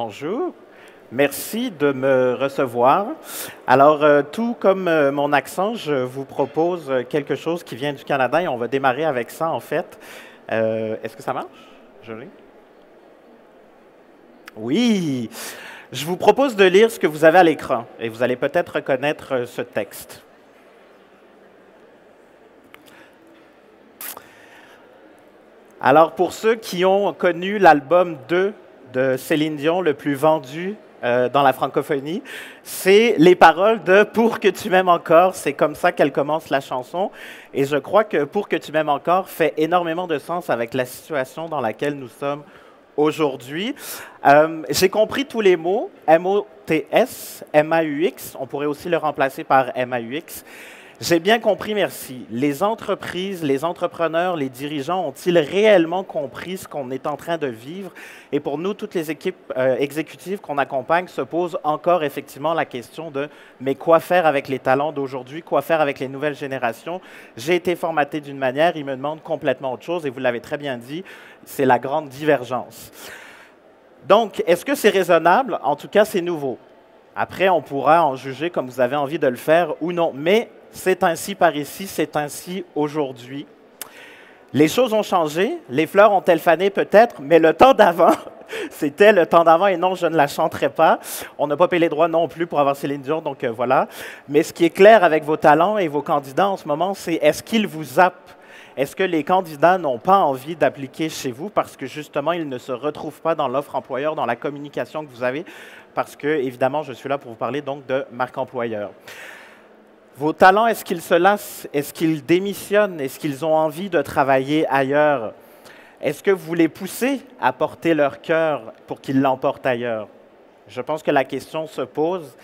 Bonjour. Merci de me recevoir. Alors, tout comme mon accent, je vous propose quelque chose qui vient du Canada et on va démarrer avec ça, en fait. Est-ce que ça marche? Joli. Oui. Je vous propose de lire ce que vous avez à l'écran et vous allez peut-être reconnaître ce texte. Alors, pour ceux qui ont connu l'album 2 de Céline Dion, le plus vendu dans la francophonie, c'est les paroles de Pour que tu m'aimes encore. C'est comme ça qu'elle commence la chanson. Et je crois que Pour que tu m'aimes encore fait énormément de sens avec la situation dans laquelle nous sommes aujourd'hui. J'ai compris tous les mots, M-O-T-S, M-A-U-X. On pourrait aussi le remplacer par M-A-U-X. J'ai bien compris, merci. Les entreprises, les entrepreneurs, les dirigeants ont-ils réellement compris ce qu'on est en train de vivre? Et pour nous, toutes les équipes exécutives qu'on accompagne se posent encore effectivement la question de mais quoi faire avec les talents d'aujourd'hui? Quoi faire avec les nouvelles générations? J'ai été formaté d'une manière, ils me demandent complètement autre chose et vous l'avez très bien dit, c'est la grande divergence. Donc, est-ce que c'est raisonnable? En tout cas, c'est nouveau. Après, on pourra en juger comme vous avez envie de le faire ou non. Mais c'est ainsi par ici, c'est ainsi aujourd'hui. Les choses ont changé, les fleurs ont-elles fané peut-être, mais le temps d'avant, c'était le temps d'avant et non, je ne la chanterai pas. On n'a pas payé les droits non plus pour avoir Céline Dion, donc voilà. Mais ce qui est clair avec vos talents et vos candidats en ce moment, c'est est-ce qu'ils vous zappent? Est-ce que les candidats n'ont pas envie d'appliquer chez vous parce que justement, ils ne se retrouvent pas dans l'offre employeur, dans la communication que vous avez? Parce que, évidemment, je suis là pour vous parler donc de marque employeur. Vos talents, est-ce qu'ils se lassent? Est-ce qu'ils démissionnent? Est-ce qu'ils ont envie de travailler ailleurs? Est-ce que vous les poussez à porter leur cœur pour qu'ils l'emportent ailleurs? Je pense que la question se pose.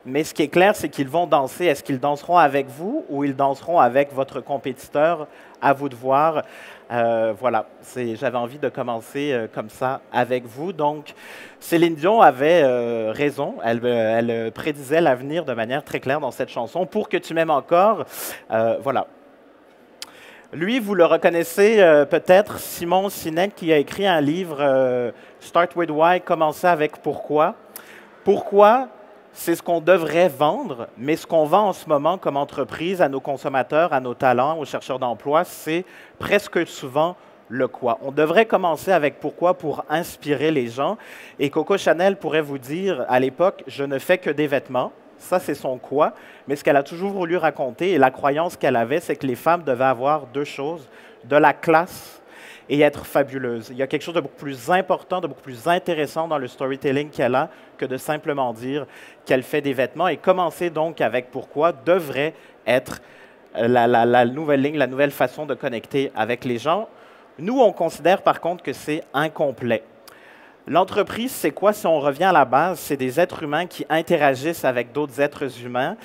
Mais ce qui est clair, c'est qu'ils vont danser. Est-ce qu'ils danseront avec vous ou ils danseront avec votre compétiteur? À vous de voir. Voilà, j'avais envie de commencer comme ça avec vous. Donc, Céline Dion avait raison. Elle prédisait l'avenir de manière très claire dans cette chanson. Pour que tu m'aimes encore, voilà. Lui, vous le reconnaissez peut-être, Simon Sinek, qui a écrit un livre, Start with Why, commencer avec Pourquoi. Pourquoi? C'est ce qu'on devrait vendre, mais ce qu'on vend en ce moment comme entreprise à nos consommateurs, à nos talents, aux chercheurs d'emploi, c'est presque souvent le quoi. On devrait commencer avec pourquoi pour inspirer les gens. Et Coco Chanel pourrait vous dire, à l'époque, je ne fais que des vêtements. Ça, c'est son quoi. Mais ce qu'elle a toujours voulu raconter et la croyance qu'elle avait, c'est que les femmes devaient avoir deux choses, de la classe et être fabuleuse. Il y a quelque chose de beaucoup plus important, de beaucoup plus intéressant dans le storytelling qu'elle a que de simplement dire qu'elle fait des vêtements. Et commencer donc avec pourquoi devrait être la nouvelle ligne, la nouvelle façon de connecter avec les gens. Nous, on considère par contre que c'est incomplet. L'entreprise, c'est quoi si on revient à la base? C'est des êtres humains qui interagissent avec d'autres êtres humains.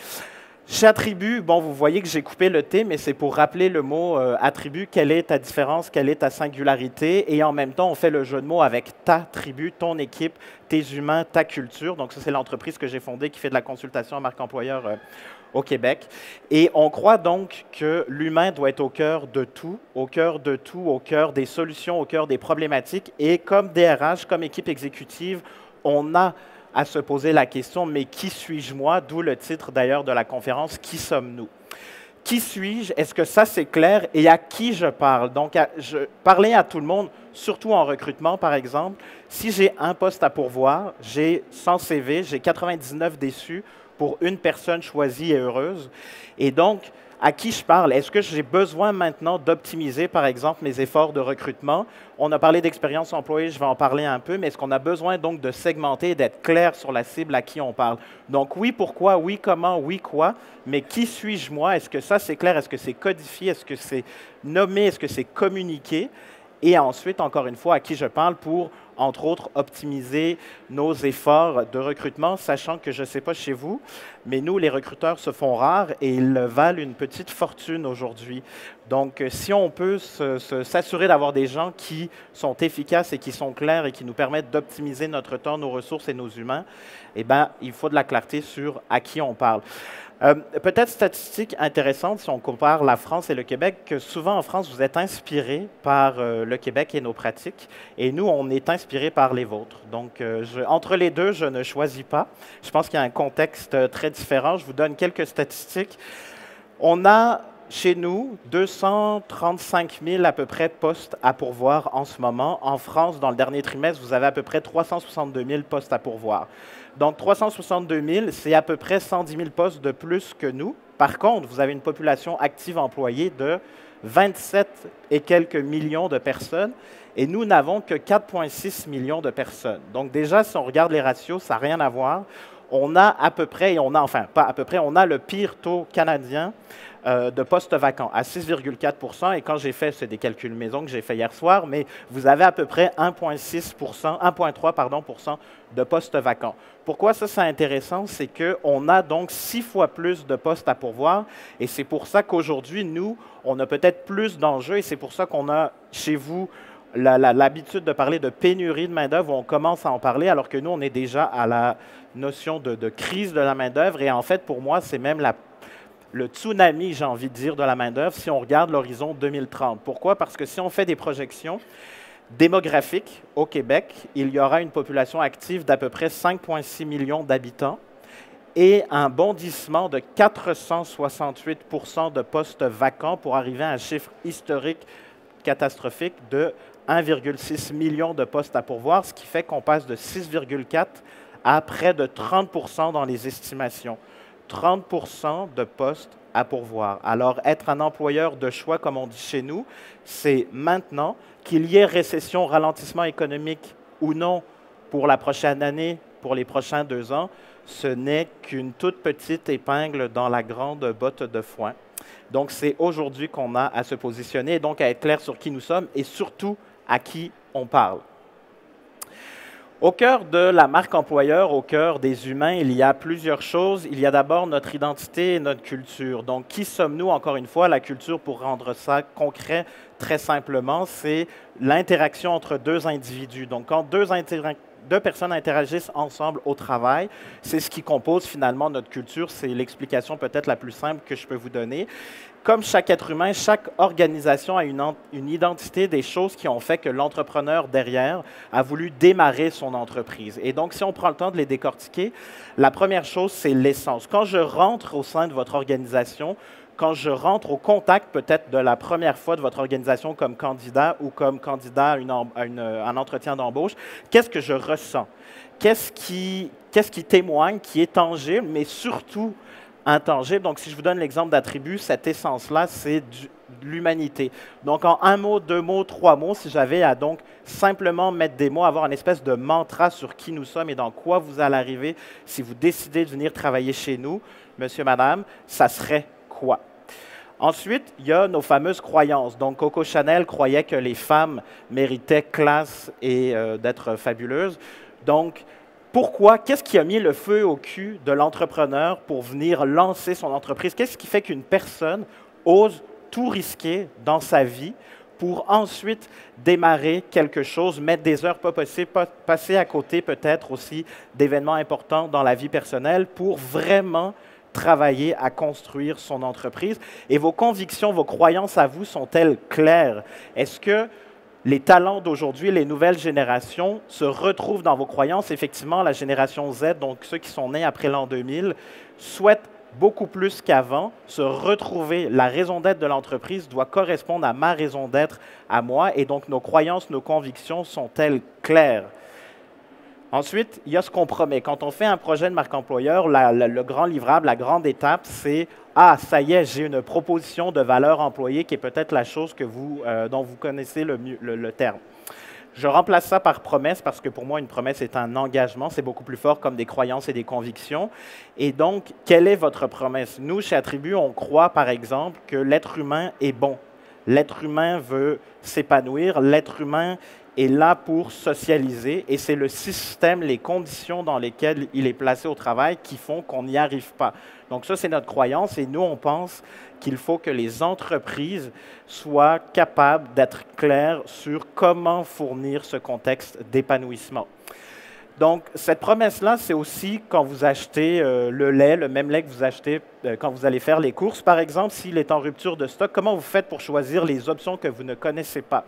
J'attribue, bon, vous voyez que j'ai coupé le T, mais c'est pour rappeler le mot attribut, quelle est ta différence, quelle est ta singularité, et en même temps, on fait le jeu de mots avec ta tribu, ton équipe, tes humains, ta culture. Donc, ça, c'est l'entreprise que j'ai fondée qui fait de la consultation en marque employeur au Québec. Et on croit donc que l'humain doit être au cœur de tout, au cœur de tout, au cœur des solutions, au cœur des problématiques. Et comme DRH, comme équipe exécutive, on a à se poser la question, mais qui suis-je moi? D'où le titre d'ailleurs de la conférence, Qui sommes-nous? Qui suis-je? Est-ce que ça c'est clair? Et à qui je parle? Donc, parler à tout le monde, surtout en recrutement par exemple. Si j'ai un poste à pourvoir, j'ai 100 CV, j'ai 99 déçus pour une personne choisie et heureuse. Et donc, à qui je parle? Est-ce que j'ai besoin maintenant d'optimiser, par exemple, mes efforts de recrutement? On a parlé d'expérience employée, je vais en parler un peu, mais est-ce qu'on a besoin donc de segmenter et d'être clair sur la cible à qui on parle? Donc oui, pourquoi, oui, comment, oui, quoi, mais qui suis-je moi? Est-ce que ça c'est clair? Est-ce que c'est codifié? Est-ce que c'est nommé? Est-ce que c'est communiqué? Et ensuite, encore une fois, à qui je parle pour, entre autres, optimiser nos efforts de recrutement, sachant que je ne sais pas chez vous, mais nous, les recruteurs se font rares et ils valent une petite fortune aujourd'hui. Donc, si on peut s'assurer d'avoir des gens qui sont efficaces et qui sont clairs et qui nous permettent d'optimiser notre temps, nos ressources et nos humains, eh bien, il faut de la clarté sur à qui on parle. Peut-être statistique intéressante si on compare la France et le Québec, que souvent en France, vous êtes inspiré par le Québec et nos pratiques, et nous, on est inspiré par les vôtres. Donc, entre les deux, je ne choisis pas. Je pense qu'il y a un contexte très différent. Je vous donne quelques statistiques. On a chez nous 235 000 à peu près postes à pourvoir en ce moment. En France, dans le dernier trimestre, vous avez à peu près 362 000 postes à pourvoir. Donc 362 000, c'est à peu près 110 000 postes de plus que nous. Par contre, vous avez une population active employée de 27 et quelques millions de personnes, et nous n'avons que 4,6 millions de personnes. Donc déjà, si on regarde les ratios, ça n'a rien à voir. On a à peu près, enfin pas à peu près, on a le pire taux canadien de postes vacants à 6,4 %. Et quand j'ai fait, c'est des calculs maison que j'ai fait hier soir, mais vous avez à peu près 1,3% de postes vacants. Pourquoi ça, c'est intéressant? C'est qu'on a donc 6 fois plus de postes à pourvoir, et c'est pour ça qu'aujourd'hui, nous, on a peut-être plus d'enjeux, et c'est pour ça qu'on a chez vous l'habitude de parler de pénurie de main-d'œuvre, on commence à en parler, alors que nous, on est déjà à la notion de crise de la main-d'œuvre. Et en fait, pour moi, c'est même le tsunami, j'ai envie de dire, de la main-d'œuvre si on regarde l'horizon 2030. Pourquoi? Parce que si on fait des projections démographiques au Québec, il y aura une population active d'à peu près 5,6 millions d'habitants et un bondissement de 468 % de postes vacants pour arriver à un chiffre historique catastrophique de 1,6 million de postes à pourvoir, ce qui fait qu'on passe de 6,4 à près de 30 % dans les estimations. 30 % de postes à pourvoir. Alors, être un employeur de choix, comme on dit chez nous, c'est maintenant, qu'il y ait récession, ralentissement économique ou non pour la prochaine année, pour les prochains 2 ans, ce n'est qu'une toute petite épingle dans la grande botte de foin. Donc, c'est aujourd'hui qu'on a à se positionner et donc à être clair sur qui nous sommes et surtout à qui on parle. Au cœur de la marque employeur, au cœur des humains, il y a plusieurs choses. Il y a d'abord notre identité et notre culture. Donc, qui sommes-nous? Encore une fois, la culture, pour rendre ça concret, très simplement, c'est l'interaction entre deux individus. Donc, quand deux personnes interagissent ensemble au travail, c'est ce qui compose finalement notre culture. C'est l'explication peut-être la plus simple que je peux vous donner. Comme chaque être humain, chaque organisation a une identité des choses qui ont fait que l'entrepreneur derrière a voulu démarrer son entreprise. Et donc, si on prend le temps de les décortiquer, la première chose, c'est l'essence. Quand je rentre au sein de votre organisation, quand je rentre au contact peut-être de la première fois de votre organisation comme candidat ou comme candidat à un entretien d'embauche, qu'est-ce que je ressens? Qu'est-ce qui témoigne, qui est tangible, mais surtout intangible? Donc, si je vous donne l'exemple d'attribut, cette essence-là, c'est de l'humanité. Donc, en 1 mot, 2 mots, 3 mots, si j'avais à donc simplement mettre des mots, avoir une espèce de mantra sur qui nous sommes et dans quoi vous allez arriver si vous décidez de venir travailler chez nous, monsieur, madame, ça serait quoi? Ensuite, il y a nos fameuses croyances. Donc, Coco Chanel croyait que les femmes méritaient classe et d'être fabuleuses. Donc, pourquoi? Qu'est-ce qui a mis le feu au cul de l'entrepreneur pour venir lancer son entreprise? Qu'est-ce qui fait qu'une personne ose tout risquer dans sa vie pour ensuite démarrer quelque chose, mettre des heures pas possibles, passer à côté peut-être aussi d'événements importants dans la vie personnelle pour vraiment travailler à construire son entreprise? Et vos convictions, vos croyances à vous sont-elles claires? Est-ce que les talents d'aujourd'hui, les nouvelles générations se retrouvent dans vos croyances? Effectivement, la génération Z, donc ceux qui sont nés après l'an 2000, souhaitent beaucoup plus qu'avant se retrouver. La raison d'être de l'entreprise doit correspondre à ma raison d'être à moi, et donc nos croyances, nos convictions sont-elles claires? Ensuite, il y a ce qu'on promet. Quand on fait un projet de marque employeur, le grand livrable, la grande étape, c'est « Ah, ça y est, j'ai une proposition de valeur employée qui est peut-être la chose dont vous connaissez le terme. » Je remplace ça par promesse parce que pour moi, une promesse est un engagement. C'est beaucoup plus fort comme des croyances et des convictions. Et donc, quelle est votre promesse? Nous, chez Attribut, on croit, par exemple, que l'être humain est bon. L'être humain veut s'épanouir. L'être humain est là pour socialiser et c'est le système, les conditions dans lesquelles il est placé au travail qui font qu'on n'y arrive pas. Donc ça, c'est notre croyance et nous, on pense qu'il faut que les entreprises soient capables d'être claires sur comment fournir ce contexte d'épanouissement. Donc, cette promesse-là, c'est aussi quand vous achetez le lait, le même lait que vous achetez quand vous allez faire les courses. Par exemple, s'il est en rupture de stock, comment vous faites pour choisir les options que vous ne connaissez pas?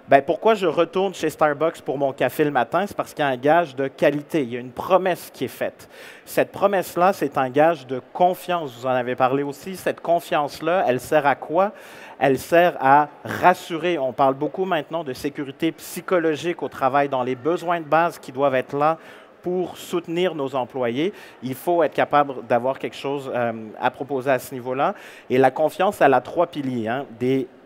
Ben, pourquoi je retourne chez Starbucks pour mon café le matin? C'est parce qu'il y a un gage de qualité. Il y a une promesse qui est faite. Cette promesse-là, c'est un gage de confiance. Vous en avez parlé aussi. Cette confiance-là, elle sert à quoi? Elle sert à rassurer. On parle beaucoup maintenant de sécurité psychologique au travail, dans les besoins de base qui doivent être là pour soutenir nos employés. Il faut être capable d'avoir quelque chose à proposer à ce niveau-là. Et la confiance, elle a trois piliers, hein,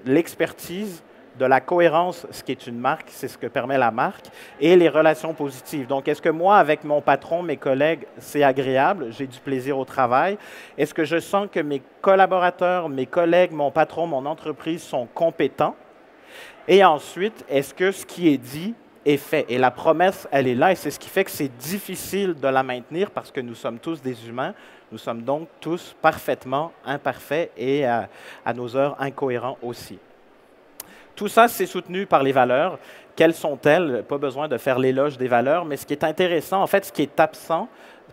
l'expertise, de la cohérence, ce qui est une marque, c'est ce que permet la marque, et les relations positives. Donc, est-ce que moi, avec mon patron, mes collègues, c'est agréable, j'ai du plaisir au travail? Est-ce que je sens que mes collaborateurs, mes collègues, mon patron, mon entreprise sont compétents? Et ensuite, est-ce que ce qui est dit est fait? Et la promesse, elle est là, et c'est ce qui fait que c'est difficile de la maintenir parce que nous sommes tous des humains. Nous sommes donc tous parfaitement imparfaits et à nos heures incohérents aussi. Tout ça, c'est soutenu par les valeurs. Quelles sont-elles? Pas besoin de faire l'éloge des valeurs, mais ce qui est intéressant, en fait, ce qui est absent,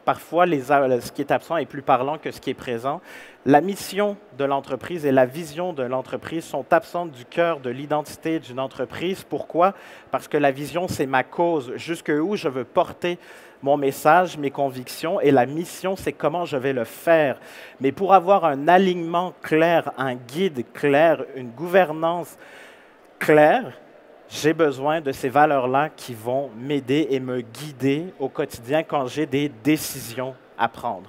parfois ce qui est absent est plus parlant que ce qui est présent. La mission de l'entreprise et la vision de l'entreprise sont absentes du cœur de l'identité d'une entreprise. Pourquoi? Parce que la vision, c'est ma cause, jusqu'où je veux porter mon message, mes convictions, et la mission, c'est comment je vais le faire. Mais pour avoir un alignement clair, un guide clair, une gouvernance claire, j'ai besoin de ces valeurs-là qui vont m'aider et me guider au quotidien quand j'ai des décisions à prendre.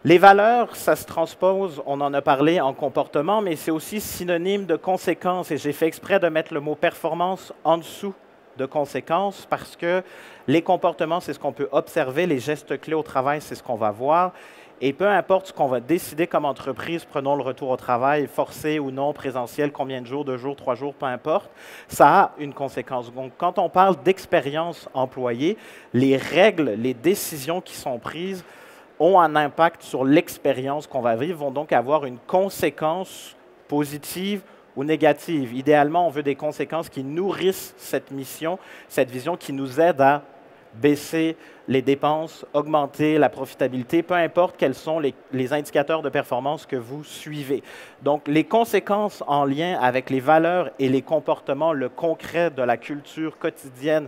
Les valeurs, ça se transpose, on en a parlé en comportement, mais c'est aussi synonyme de conséquences. Et j'ai fait exprès de mettre le mot performance en dessous de conséquences parce que les comportements, c'est ce qu'on peut observer, les gestes clés au travail, c'est ce qu'on va voir. Et peu importe ce qu'on va décider comme entreprise, prenons le retour au travail, forcé ou non, présentiel, combien de jours, 2 jours, 3 jours, peu importe, ça a une conséquence. Donc, quand on parle d'expérience employée, les règles, les décisions qui sont prises ont un impact sur l'expérience qu'on va vivre, vont donc avoir une conséquence positive ou négative. Idéalement, on veut des conséquences qui nourrissent cette mission, cette vision qui nous aide à baisser les dépenses, augmenter la profitabilité, peu importe quels sont les indicateurs de performance que vous suivez. Donc, les conséquences en lien avec les valeurs et les comportements, le concret de la culture quotidienne,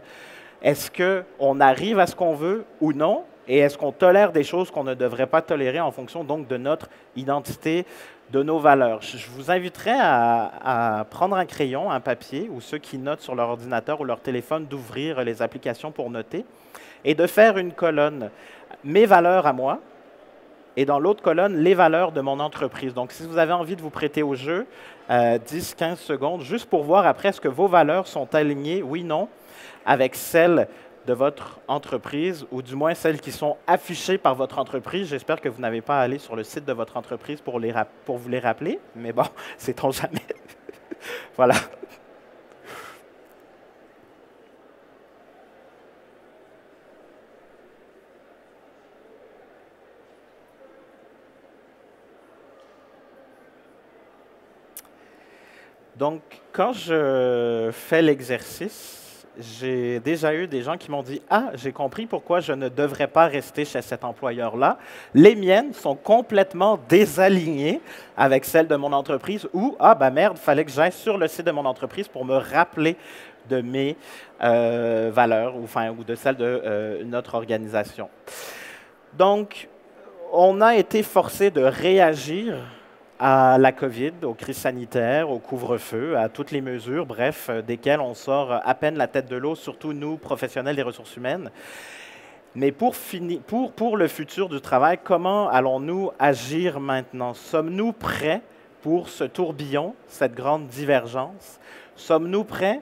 est-ce qu'on arrive à ce qu'on veut ou non? Et est-ce qu'on tolère des choses qu'on ne devrait pas tolérer en fonction donc de notre identité, de nos valeurs? Je vous inviterai à prendre un crayon, un papier, ou ceux qui notent sur leur ordinateur ou leur téléphone, d'ouvrir les applications pour noter et de faire une colonne « Mes valeurs à moi » et dans l'autre colonne « Les valeurs de mon entreprise ». Donc, si vous avez envie de vous prêter au jeu, 10-15 secondes, juste pour voir après est-ce que vos valeurs sont alignées, oui, non, avec celles de votre entreprise, ou du moins celles qui sont affichées par votre entreprise. J'espère que vous n'avez pas à aller sur le site de votre entreprise pour vous les rappeler, mais bon, sait-on jamais. Voilà. Donc, quand je fais l'exercice, j'ai déjà eu des gens qui m'ont dit « Ah, j'ai compris pourquoi je ne devrais pas rester chez cet employeur-là. Les miennes sont complètement désalignées avec celles de mon entreprise. » Ou « Ah, ben merde, il fallait que j'aille sur le site de mon entreprise pour me rappeler de mes valeurs ou de celles de notre organisation. » Donc, on a été forcé de réagir à la COVID, aux crises sanitaires, au couvre-feu, à toutes les mesures, bref, desquelles on sort à peine la tête de l'eau, surtout nous, professionnels des ressources humaines. Mais pour le futur du travail, comment allons-nous agir maintenant? Sommes-nous prêts pour ce tourbillon, cette grande divergence? Sommes-nous prêts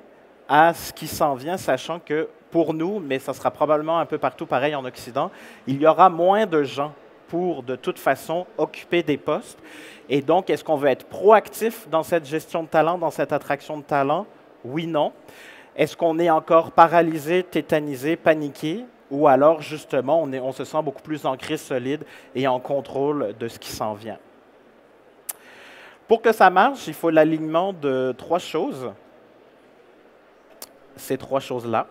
à ce qui s'en vient, sachant que pour nous, mais ça sera probablement un peu partout pareil en Occident, il y aura moins de gens pour, de toute façon, occuper des postes. Et donc, est-ce qu'on veut être proactif dans cette gestion de talent, dans cette attraction de talent? Oui, non. Est-ce qu'on est encore paralysé, tétanisé, paniqué? Ou alors, justement, on se sent beaucoup plus ancré, solide et en contrôle de ce qui s'en vient? Pour que ça marche, il faut l'alignement de 3 choses. Ces 3 choses-là.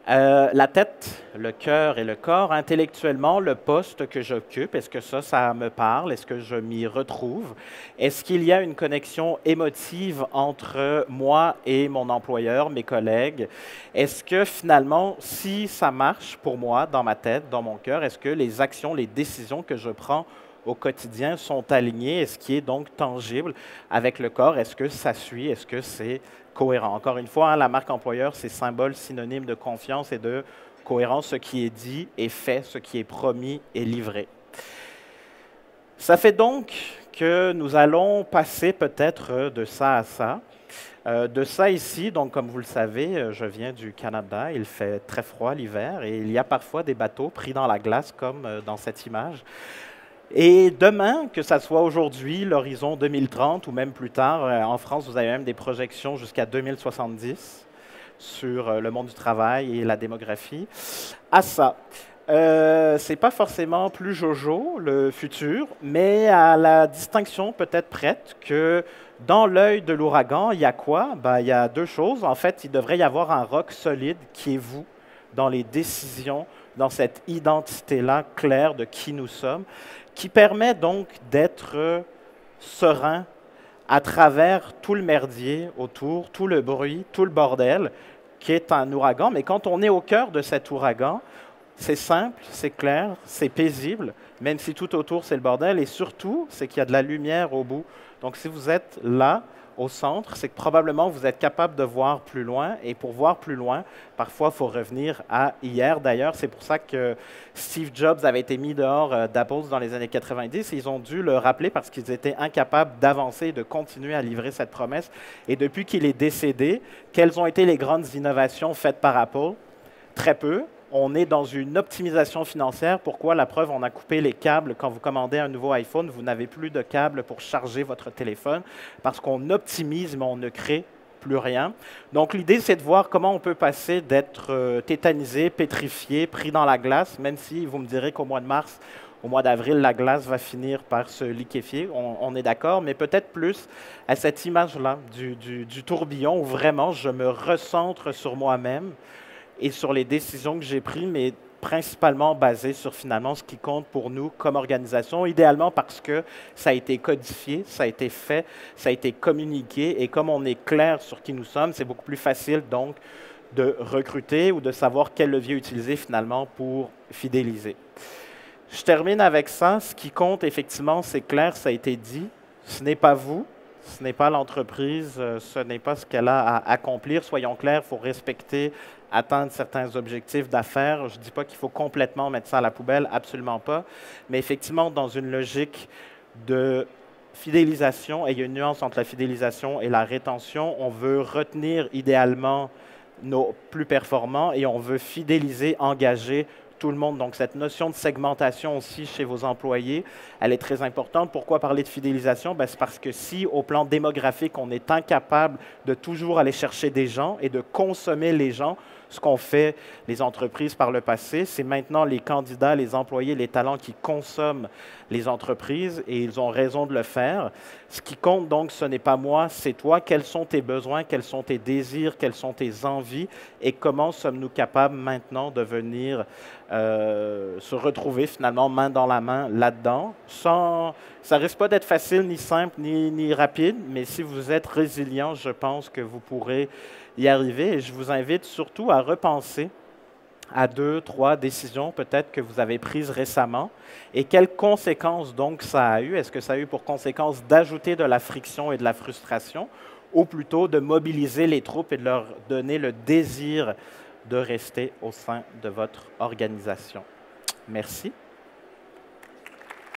La tête, le cœur et le corps, intellectuellement, le poste que j'occupe, est-ce que ça me parle? Est-ce que je m'y retrouve? Est-ce qu'il y a une connexion émotive entre moi et mon employeur, mes collègues? Est-ce que finalement, si ça marche pour moi, dans ma tête, dans mon cœur, est-ce que les actions, les décisions que je prends au quotidien sont alignées? Est-ce qui est donc tangible avec le corps? Est-ce que ça suit? Est-ce que c'est cohérent? Encore une fois, hein, la marque employeur, c'est symbole synonyme de confiance et de cohérence. Ce qui est dit est fait, ce qui est promis est livré. Ça fait donc que nous allons passer peut-être de ça à ça. De ça ici, donc comme vous le savez, je viens du Canada, il fait très froid l'hiver et il y a parfois des bateaux pris dans la glace comme dans cette image. Et demain, que ça soit aujourd'hui, l'horizon 2030 ou même plus tard, en France, vous avez même des projections jusqu'à 2070 sur le monde du travail et la démographie. À ça, c'est pas forcément plus jojo, le futur, mais à la distinction peut-être prête que dans l'œil de l'ouragan, il y a quoi? Ben, il y a deux choses. En fait, il devrait y avoir un roc solide qui est vous, dans les décisions, dans cette identité-là claire de qui nous sommes, qui permet donc d'être serein à travers tout le merdier autour, tout le bruit, tout le bordel qui est un ouragan. Mais quand on est au cœur de cet ouragan, c'est simple, c'est clair, c'est paisible, même si tout autour c'est le bordel, et surtout, c'est qu'il y a de la lumière au bout. Donc si vous êtes là, au centre, c'est que probablement vous êtes capable de voir plus loin. Et pour voir plus loin, parfois, il faut revenir à hier. D'ailleurs, c'est pour ça que Steve Jobs avait été mis dehors d'Apple dans les années 90. Ils ont dû le rappeler parce qu'ils étaient incapables d'avancer et de continuer à livrer cette promesse. Et depuis qu'il est décédé, quelles ont été les grandes innovations faites par Apple? Très peu. On est dans une optimisation financière. Pourquoi? La preuve, on a coupé les câbles. Quand vous commandez un nouveau iPhone, vous n'avez plus de câbles pour charger votre téléphone parce qu'on optimise, mais on ne crée plus rien. Donc, l'idée, c'est de voir comment on peut passer d'être tétanisé, pétrifié, pris dans la glace, même si vous me direz qu'au mois de mars, au mois d'avril, la glace va finir par se liquéfier. On est d'accord, mais peut-être plus à cette image-là du tourbillon où vraiment je me recentre sur moi-même et sur les décisions que j'ai prises, mais principalement basées sur finalement ce qui compte pour nous comme organisation, idéalement parce que ça a été codifié, ça a été fait, ça a été communiqué, et comme on est clair sur qui nous sommes, c'est beaucoup plus facile donc de recruter ou de savoir quel levier utiliser finalement pour fidéliser. Je termine avec ça. Ce qui compte effectivement, c'est clair, ça a été dit, ce n'est pas vous, ce n'est pas l'entreprise, ce n'est pas ce qu'elle a à accomplir. Soyons clairs, il faut respecter, atteindre certains objectifs d'affaires. Je ne dis pas qu'il faut complètement mettre ça à la poubelle, absolument pas. Mais effectivement, dans une logique de fidélisation, et il y a une nuance entre la fidélisation et la rétention, on veut retenir idéalement nos plus performants et on veut fidéliser, engager tout le monde. Donc, cette notion de segmentation aussi chez vos employés, elle est très importante. Pourquoi parler de fidélisation? C'est parce que si, au plan démographique, on est incapable de toujours aller chercher des gens et de consommer les gens, ce qu'ont fait les entreprises par le passé, c'est maintenant les candidats, les employés, les talents qui consomment les entreprises et ils ont raison de le faire. Ce qui compte donc, ce n'est pas moi, c'est toi. Quels sont tes besoins, quels sont tes désirs, quelles sont tes envies et comment sommes-nous capables maintenant de venir se retrouver finalement main dans la main là-dedans. Ça risque pas d'être facile, ni simple, ni rapide, mais si vous êtes résilient, je pense que vous pourrez y arriver. Et je vous invite surtout à repenser à 2, 3 décisions peut-être que vous avez prises récemment et quelles conséquences donc ça a eu. Est-ce que ça a eu pour conséquence d'ajouter de la friction et de la frustration ou plutôt de mobiliser les troupes et de leur donner le désir de rester au sein de votre organisation? Merci.